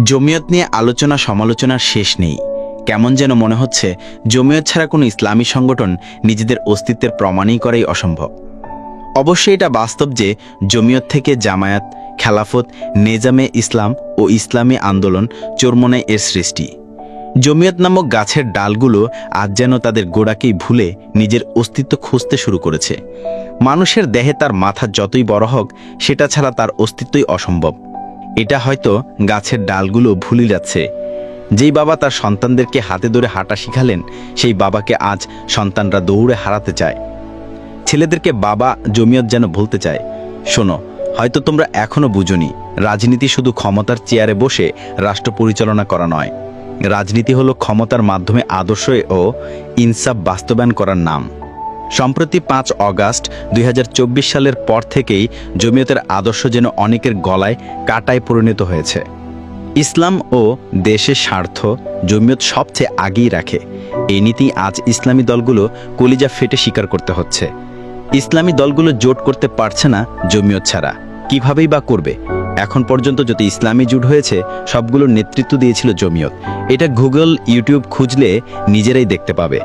জমিয়ত নিয়ে আলোচনা সমালোচনার শেষ নেই। কেমন যেন মনে হচ্ছে জমিয়ত ছাড়া কোনো ইসলামী সংগঠন নিজেদের অস্তিত্বের প্রমাণই করাই অসম্ভব। অবশ্যই এটা বাস্তব যে জমিয়ত থেকে জামায়াত, খেলাফত, নেজামে ইসলাম ও ইসলামী আন্দোলন চরমোনাই এর সৃষ্টি। জমিয়ত নামক গাছের ডালগুলো আজ যেন তাদের গোড়াকেই ভুলে নিজের অস্তিত্ব খুঁজতে শুরু করেছে। মানুষের দেহে তার মাথা যতই বড় হোক, সেটা ছাড়া তার অস্তিত্বই অসম্ভব। এটা হয়তো গাছের ডালগুলো ভুলে যাচ্ছে। যেই বাবা তার সন্তানদেরকে হাতে ধরে হাঁটা শিখালেন, সেই বাবাকে আজ সন্তানরা দৌড়ে হারাতে চায়। ছেলেদেরকে বাবা জমিয়ত যেন বলতে চায়, শোনো, হয়তো তোমরা এখনো বুঝোনি, রাজনীতি শুধু ক্ষমতার চেয়ারে বসে রাষ্ট্র পরিচালনা করা নয়। রাজনীতি হলো ক্ষমতার মাধ্যমে আদর্শ ও ইনসাফ বাস্তবায়ন করার নাম। সম্প্রতি 5 অগাস্ট 2024 সালের পর থেকেই জমিয়তের আদর্শ যেন অনেকের গলায় কাঁটায় পরিণত হয়েছে। ইসলাম ও দেশের স্বার্থ জমিয়ত সবচেয়ে আগেই রাখে। এই নীতি আজ ইসলামী দলগুলো কলিজা ফেটে স্বীকার করতে হচ্ছে। ইসলামী দলগুলো জোট করতে পারছে না জমিয়ত ছাড়া, কিভাবেই বা করবে? এখন পর্যন্ত যত ইসলামী জোট হয়েছে সবগুলোর নেতৃত্ব দিয়েছিল জমিয়ত। এটা গুগল, ইউটিউব খুঁজলে নিজেরাই দেখতে পাবে।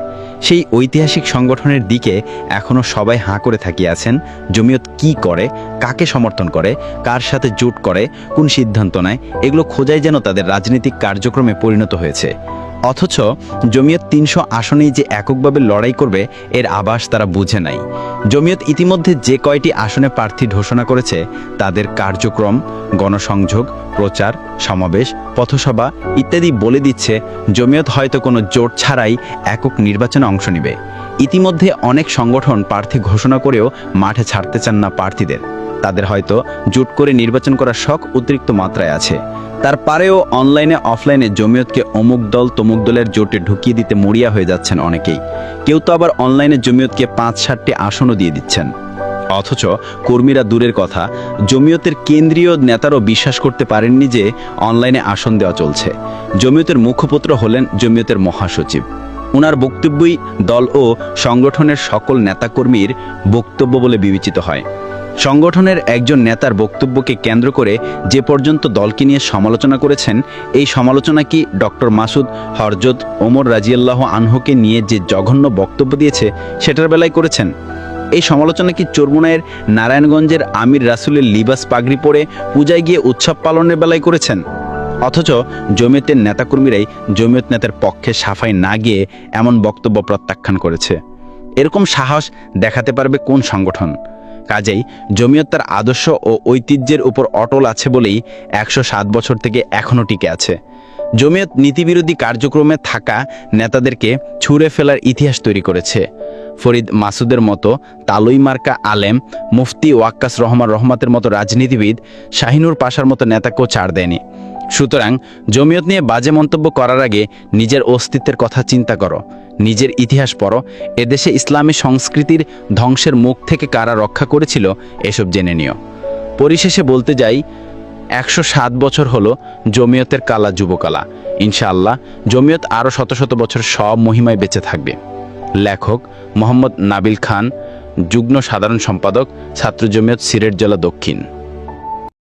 সেই ঐতিহাসিক সংগঠনের দিকে এখনও সবাই হাঁ করে তাকিয়ে আছেন। জমিয়ত কি করে, কাকে সমর্থন করে, কার সাথে জোট করে, কোন সিদ্ধান্ত নেয়, এগুলো খোঁজাই যেন তাদের রাজনৈতিক কার্যক্রমে পরিণত হয়েছে। অথচ জমিয়ত 300 আসনেই যে এককভাবে লড়াই করবে, এর আভাস তারা বুঝে নাই। জমিয়ত ইতিমধ্যে যে কয়টি আসনে প্রার্থী ঘোষণা করেছে, তাদের কার্যক্রম, গণসংযোগ, প্রচার, সমাবেশ, পথসভা ইত্যাদি বলে দিচ্ছে জমিয়ত হয়তো কোনো জোট ছাড়াই একক নির্বাচনে অংশ নেবে। ইতিমধ্যে অনেক সংগঠন প্রার্থী ঘোষণা করেও মাঠে ছাড়তে চান না প্রার্থীদের। তাদের হয়তো জোট করে নির্বাচন করার শখ অতিরিক্ত মাত্রায় আছে। তারপরেও অনলাইনে অফলাইনে জমিয়তকে অমুক দল তমুক দলের জোটে ঢুকিয়ে দিতে মরিয়া হয়ে যাচ্ছেন অনেকেই। কেউ তো আবার অনলাইনে জমিয়তকে 5-7টি আসনও দিয়ে দিচ্ছেন। অথচ কর্মীরা দূরের কথা, জমিয়তের কেন্দ্রীয় নেতারাও বিশ্বাস করতে পারেননি যে অনলাইনে আসন দেওয়া চলছে। জমিয়তের মুখপত্র হলেন জমিয়তের মহাসচিব। ওনার বক্তব্যই দল ও সংগঠনের সকল নেতাকর্মীর বক্তব্য বলে বিবেচিত হয়। সংগঠনের একজন নেতার বক্তব্যকে কেন্দ্র করে যে পর্যন্ত দলকে নিয়ে সমালোচনা করেছেন, এই সমালোচনা কি ডক্টর মাসুদ হরজত ওমর রাজিয়াল্লাহ আনহুকে নিয়ে যে জঘন্য বক্তব্য দিয়েছে সেটার বেলায় করেছেন? এই সমালোচনা কি চরমোনাইয়ের নারায়ণগঞ্জের আমির রাসুলের লিবাস পাগড়ি পরে পূজায় গিয়ে উৎসব পালনের বেলায় করেছেন? অথচ জমিয়তের নেতাকর্মীরাই জমিয়ত নেতার পক্ষে সাফাই না গিয়ে এমন বক্তব্য প্রত্যাখ্যান করেছে। এরকম সাহস দেখাতে পারবে কোন সংগঠন? কাজেই জমিয়ত তার আদর্শ ও ঐতিহ্যের উপর অটল আছে বলেই 107 বছর থেকে এখনও টিকে আছে। জমিয়ত নীতিবিরোধী কার্যক্রমে থাকা নেতাদেরকে ছুঁড়ে ফেলার ইতিহাস তৈরি করেছে। ফরিদ মাসুদের মতো তালুই মার্কা আলেম, মুফতি ওয়াক্কাস রহমান রহমাতের মতো রাজনীতিবিদ, শাহিনুর পাশার মতো নেতাকেও ছাড় দেয়নি। সুতরাং জমিয়ত নিয়ে বাজে মন্তব্য করার আগে নিজের অস্তিত্বের কথা চিন্তা করো, নিজের ইতিহাস পড়ো। এদেশে ইসলামী সংস্কৃতির ধ্বংসের মুখ থেকে কারা রক্ষা করেছিল, এসব জেনে নিও। পরিশেষে বলতে যাই, 107 বছর হলো জমিয়তের কালা যুবকালা। ইনশাআল্লাহ জমিয়ত আরও শত শত বছর সব মহিমায় বেঁচে থাকবে। লেখক মোহাম্মদ নাবিল খান, যুগ্ম সাধারণ সম্পাদক, ছাত্র জমিয়ত সিলেট জেলা দক্ষিণ।